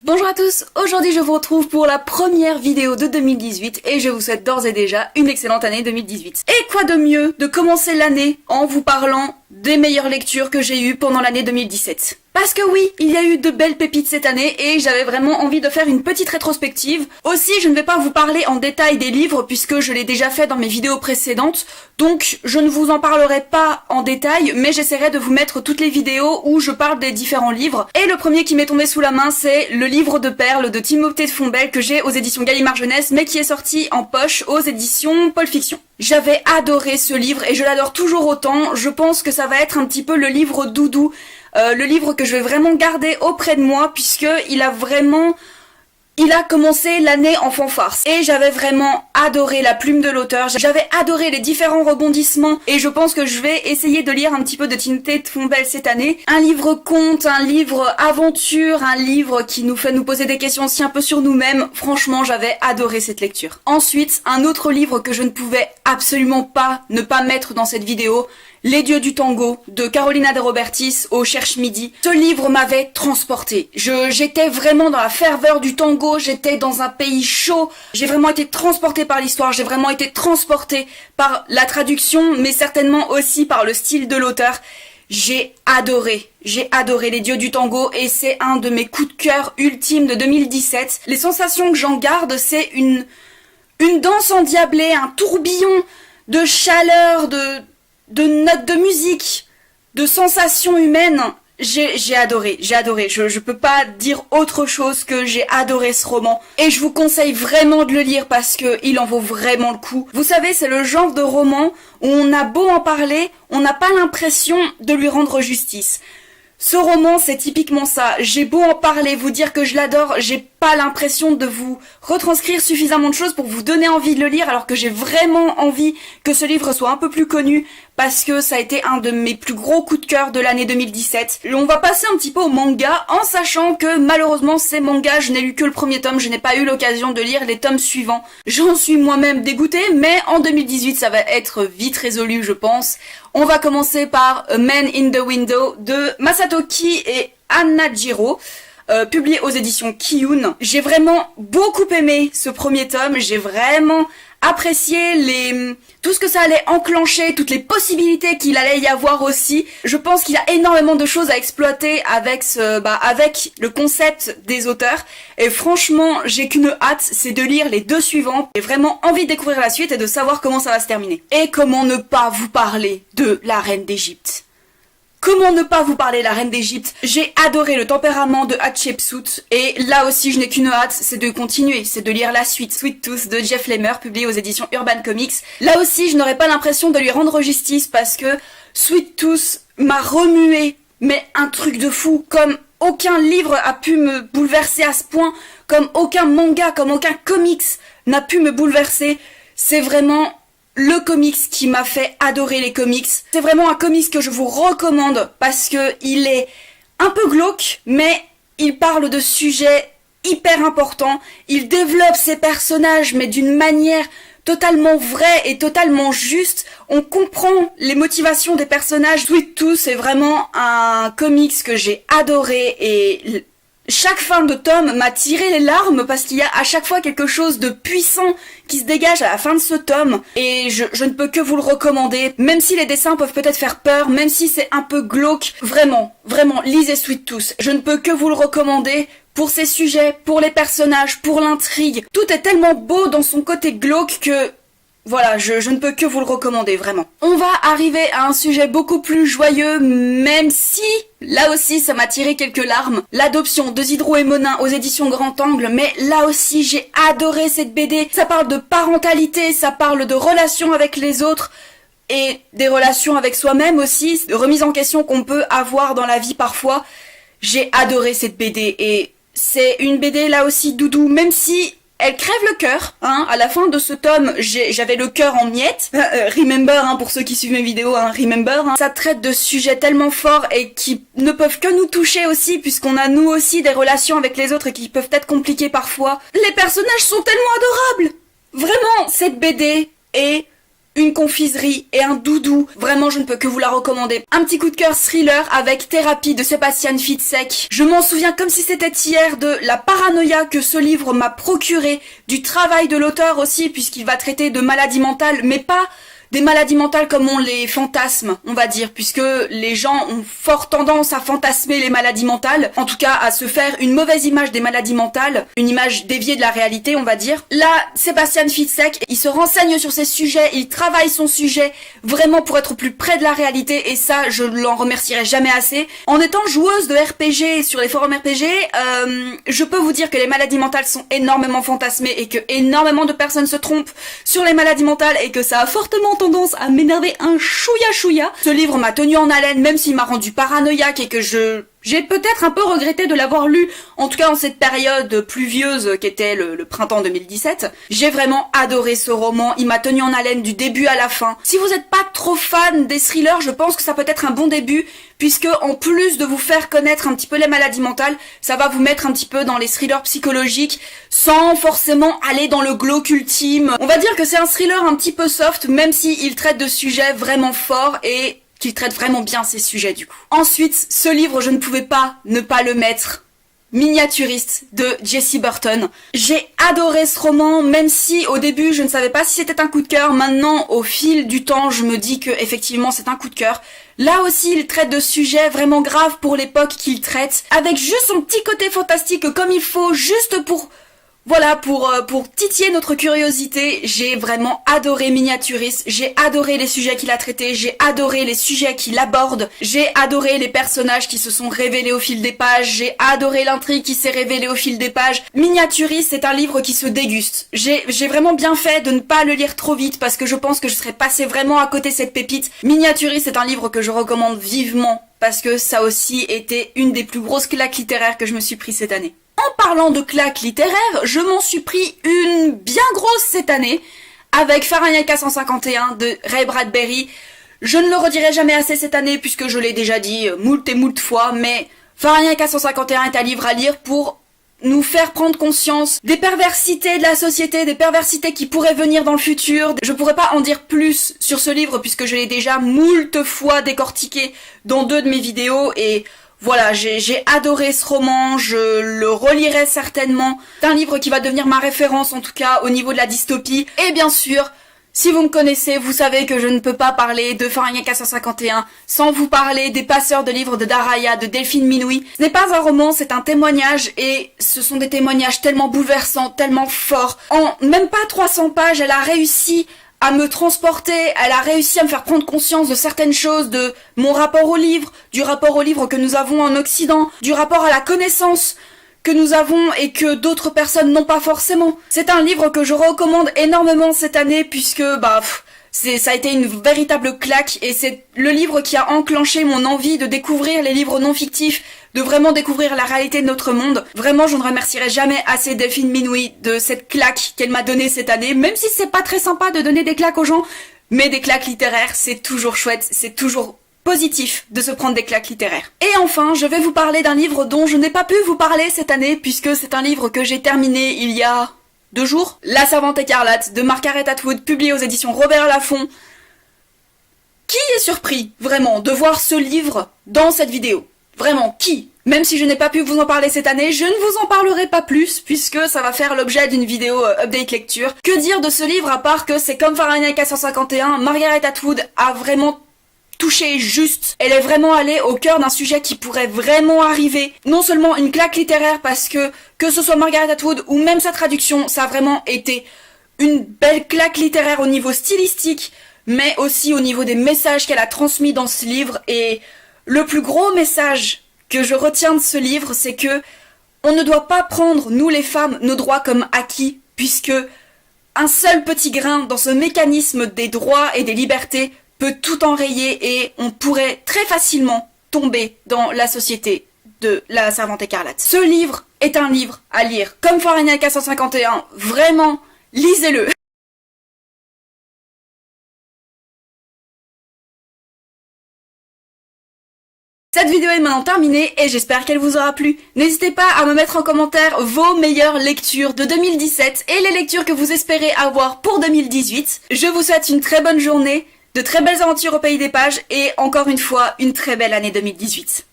Bonjour à tous, aujourd'hui je vous retrouve pour la première vidéo de 2018 et je vous souhaite d'ores et déjà une excellente année 2018. Et quoi de mieux de commencer l'année en vous parlant des meilleures lectures que j'ai eues pendant l'année 2017. Parce que oui, il y a eu de belles pépites cette année et j'avais vraiment envie de faire une petite rétrospective. Aussi, je ne vais pas vous parler en détail des livres puisque je l'ai déjà fait dans mes vidéos précédentes, donc je ne vous en parlerai pas en détail, mais j'essaierai de vous mettre toutes les vidéos où je parle des différents livres. Et le premier qui m'est tombé sous la main, c'est le livre de perles de Timothée de Fontbelle que j'ai aux éditions Gallimard Jeunesse, mais qui est sorti en poche aux éditions Pôle Fiction. J'avais adoré ce livre et je l'adore toujours autant. Je pense que ça va être un petit peu le livre doudou, le livre que je vais vraiment garder auprès de moi puisque il a commencé l'année en fanfare. Et j'avais vraiment adoré la plume de l'auteur, j'avais adoré les différents rebondissements et je pense que je vais essayer de lire un petit peu de Timothée de Fontbelle cette année. Un livre conte, un livre aventure, un livre qui nous fait nous poser des questions aussi un peu sur nous-mêmes. Franchement, j'avais adoré cette lecture. Ensuite, un autre livre que je ne pouvais absolument pas ne pas mettre dans cette vidéo, Les Dieux du Tango, de Carolina de Robertis au Cherche Midi. Ce livre m'avait transportée. J'étais vraiment dans la ferveur du tango, j'étais dans un pays chaud. J'ai vraiment été transportée par l'histoire, j'ai vraiment été transportée par la traduction, mais certainement aussi par le style de l'auteur. J'ai adoré Les Dieux du Tango et c'est un de mes coups de cœur ultimes de 2017. Les sensations que j'en garde, c'est une danse endiablée, un tourbillon de chaleur, de notes de musique, de sensations humaines. J'ai adoré, je peux pas dire autre chose que j'ai adoré ce roman. Et je vous conseille vraiment de le lire parce que il en vaut vraiment le coup. Vous savez, c'est le genre de roman où on a beau en parler, on n'a pas l'impression de lui rendre justice. Ce roman, c'est typiquement ça. J'ai beau en parler, vous dire que je l'adore, j'ai pas l'impression de vous retranscrire suffisamment de choses pour vous donner envie de le lire, alors que j'ai vraiment envie que ce livre soit un peu plus connu, parce que ça a été un de mes plus gros coups de cœur de l'année 2017. On va passer un petit peu au manga, en sachant que malheureusement ces mangas, je n'ai lu que le premier tome, je n'ai pas eu l'occasion de lire les tomes suivants. J'en suis moi-même dégoûtée, mais en 2018 ça va être vite résolu je pense. On va commencer par A Man in the Window de Masatoki et Anajiro, publié aux éditions Kiyun. J'ai vraiment beaucoup aimé ce premier tome, j'ai vraiment apprécié tout ce que ça allait enclencher, toutes les possibilités qu'il allait y avoir aussi. Je pense qu'il y a énormément de choses à exploiter avec avec le concept des auteurs. Et franchement, j'ai qu'une hâte, c'est de lire les deux suivants. J'ai vraiment envie de découvrir la suite et de savoir comment ça va se terminer. Et comment ne pas vous parler de la Reine d'Égypte. Comment ne pas vous parler de la Reine d'Égypte? J'ai adoré le tempérament de Hatshepsut et là aussi je n'ai qu'une hâte, c'est de continuer, c'est de lire la suite. Sweet Tooth de Jeff Lemire, publié aux éditions Urban Comics. Là aussi je n'aurais pas l'impression de lui rendre justice parce que Sweet Tooth m'a remué, mais un truc de fou, comme aucun livre a pu me bouleverser à ce point, comme aucun manga, comme aucun comics n'a pu me bouleverser. C'est vraiment le comics qui m'a fait adorer les comics. C'est vraiment un comics que je vous recommande parce que il est un peu glauque, mais il parle de sujets hyper importants. Il développe ses personnages, mais d'une manière totalement vraie et totalement juste. On comprend les motivations des personnages. Sweet Tooth, c'est vraiment un comics que j'ai adoré et chaque fin de tome m'a tiré les larmes parce qu'il y a à chaque fois quelque chose de puissant qui se dégage à la fin de ce tome et je ne peux que vous le recommander, même si les dessins peuvent peut-être faire peur, même si c'est un peu glauque. Vraiment, lisez Sweet Tooth. Je ne peux que vous le recommander pour ses sujets, pour les personnages, pour l'intrigue. Tout est tellement beau dans son côté glauque que voilà, je ne peux que vous le recommander, vraiment. On va arriver à un sujet beaucoup plus joyeux, même si, là aussi, ça m'a tiré quelques larmes. L'adoption de Zidro et Monin aux éditions Grand Angle, mais là aussi, j'ai adoré cette BD. Ça parle de parentalité, ça parle de relations avec les autres, et des relations avec soi-même aussi, de remise en question qu'on peut avoir dans la vie parfois. J'ai adoré cette BD, et c'est une BD, là aussi, doudou, même si elle crève le cœur, hein. À la fin de ce tome, j'avais le cœur en miettes. Remember, hein, pour ceux qui suivent mes vidéos, hein, remember. Hein. Ça traite de sujets tellement forts et qui ne peuvent que nous toucher aussi, puisqu'on a nous aussi des relations avec les autres et qui peuvent être compliquées parfois. Les personnages sont tellement adorables. Vraiment, cette BD est une confiserie et un doudou. Vraiment, je ne peux que vous la recommander. Un petit coup de cœur thriller avec Thérapie de Sebastian Fitzek. Je m'en souviens comme si c'était hier de la paranoïa que ce livre m'a procuré, du travail de l'auteur aussi, puisqu'il va traiter de maladies mentales, mais pas des maladies mentales comme on les fantasme, on va dire, puisque les gens ont fort tendance à fantasmer les maladies mentales, en tout cas à se faire une mauvaise image des maladies mentales, une image déviée de la réalité, on va dire. Là, Sebastian Fitzek, il se renseigne sur ces sujets, il travaille son sujet vraiment pour être plus près de la réalité, et ça, je l'en remercierai jamais assez. En étant joueuse de RPG sur les forums RPG, je peux vous dire que les maladies mentales sont énormément fantasmées et que énormément de personnes se trompent sur les maladies mentales et que ça a fortement tendance à m'énerver un chouïa. Ce livre m'a tenu en haleine, même s'il m'a rendu paranoïaque et que j'ai peut-être un peu regretté de l'avoir lu, en tout cas en cette période pluvieuse qu'était le printemps 2017. J'ai vraiment adoré ce roman, il m'a tenu en haleine du début à la fin. Si vous n'êtes pas trop fan des thrillers, je pense que ça peut être un bon début, puisque en plus de vous faire connaître un petit peu les maladies mentales, ça va vous mettre un petit peu dans les thrillers psychologiques, sans forcément aller dans le glauque ultime. On va dire que c'est un thriller un petit peu soft, même s'il traite de sujets vraiment forts et qu'il traite vraiment bien ces sujets du coup. Ensuite, ce livre, je ne pouvais pas ne pas le mettre. Miniaturiste de Jessie Burton. J'ai adoré ce roman, même si au début je ne savais pas si c'était un coup de cœur. Maintenant, au fil du temps, je me dis que effectivement c'est un coup de cœur. Là aussi, il traite de sujets vraiment graves pour l'époque qu'il traite, avec juste son petit côté fantastique comme il faut, juste pour... Voilà, pour titiller notre curiosité. J'ai vraiment adoré Miniaturiste, j'ai adoré les sujets qu'il a traités, j'ai adoré les sujets qu'il aborde, j'ai adoré les personnages qui se sont révélés au fil des pages, j'ai adoré l'intrigue qui s'est révélée au fil des pages. Miniaturiste, c'est un livre qui se déguste. J'ai vraiment bien fait de ne pas le lire trop vite parce que je pense que je serais passée vraiment à côté de cette pépite. Miniaturiste, c'est un livre que je recommande vivement parce que ça aussi était une des plus grosses claques littéraires que je me suis pris cette année. En parlant de claques littéraires, je m'en suis pris une bien grosse cette année avec Fahrenheit 451 de Ray Bradbury. Je ne le redirai jamais assez cette année puisque je l'ai déjà dit moult et moult fois, mais Fahrenheit 451 est un livre à lire pour nous faire prendre conscience des perversités de la société, des perversités qui pourraient venir dans le futur. Je pourrais pas en dire plus sur ce livre puisque je l'ai déjà moult fois décortiqué dans 2 de mes vidéos et... Voilà, j'ai adoré ce roman, je le relirai certainement. C'est un livre qui va devenir ma référence, en tout cas au niveau de la dystopie. Et bien sûr, si vous me connaissez, vous savez que je ne peux pas parler de Fahrenheit 451 sans vous parler des passeurs de livres de Daraya, de Delphine Minouy. Ce n'est pas un roman, c'est un témoignage et ce sont des témoignages tellement bouleversants, tellement forts. En même pas 300 pages, elle a réussi à me transporter, elle a réussi à me faire prendre conscience de certaines choses, de mon rapport au livre, du rapport au livre que nous avons en Occident, du rapport à la connaissance que nous avons et que d'autres personnes n'ont pas forcément. C'est un livre que je recommande énormément cette année puisque ça a été une véritable claque et c'est le livre qui a enclenché mon envie de découvrir les livres non fictifs, de vraiment découvrir la réalité de notre monde. Vraiment, je ne remercierai jamais assez Delphine Minouy de cette claque qu'elle m'a donnée cette année, même si c'est pas très sympa de donner des claques aux gens, mais des claques littéraires, c'est toujours chouette, c'est toujours positif de se prendre des claques littéraires. Et enfin, je vais vous parler d'un livre dont je n'ai pas pu vous parler cette année, puisque c'est un livre que j'ai terminé il y a 2 jours. La Servante écarlate de Margaret Atwood, publié aux éditions Robert Laffont. Qui est surpris, vraiment, de voir ce livre dans cette vidéo ? Vraiment, qui ? Même si je n'ai pas pu vous en parler cette année, je ne vous en parlerai pas plus, puisque ça va faire l'objet d'une vidéo update lecture. Que dire de ce livre à part que c'est comme Fahrenheit 451, Margaret Atwood a vraiment touché juste. Elle est vraiment allée au cœur d'un sujet qui pourrait vraiment arriver. Non seulement une claque littéraire parce que ce soit Margaret Atwood ou même sa traduction, ça a vraiment été une belle claque littéraire au niveau stylistique, mais aussi au niveau des messages qu'elle a transmis dans ce livre. Et le plus gros message que je retiens de ce livre, c'est que on ne doit pas prendre, nous les femmes, nos droits comme acquis, puisque un seul petit grain dans ce mécanisme des droits et des libertés peut tout enrayer et on pourrait très facilement tomber dans la société de la Servante écarlate. Ce livre est un livre à lire. Comme Fahrenheit 451, vraiment, lisez-le. Cette vidéo est maintenant terminée et j'espère qu'elle vous aura plu. N'hésitez pas à me mettre en commentaire vos meilleures lectures de 2017 et les lectures que vous espérez avoir pour 2018. Je vous souhaite une très bonne journée, de très belles aventures au pays des pages et encore une fois, une très belle année 2018.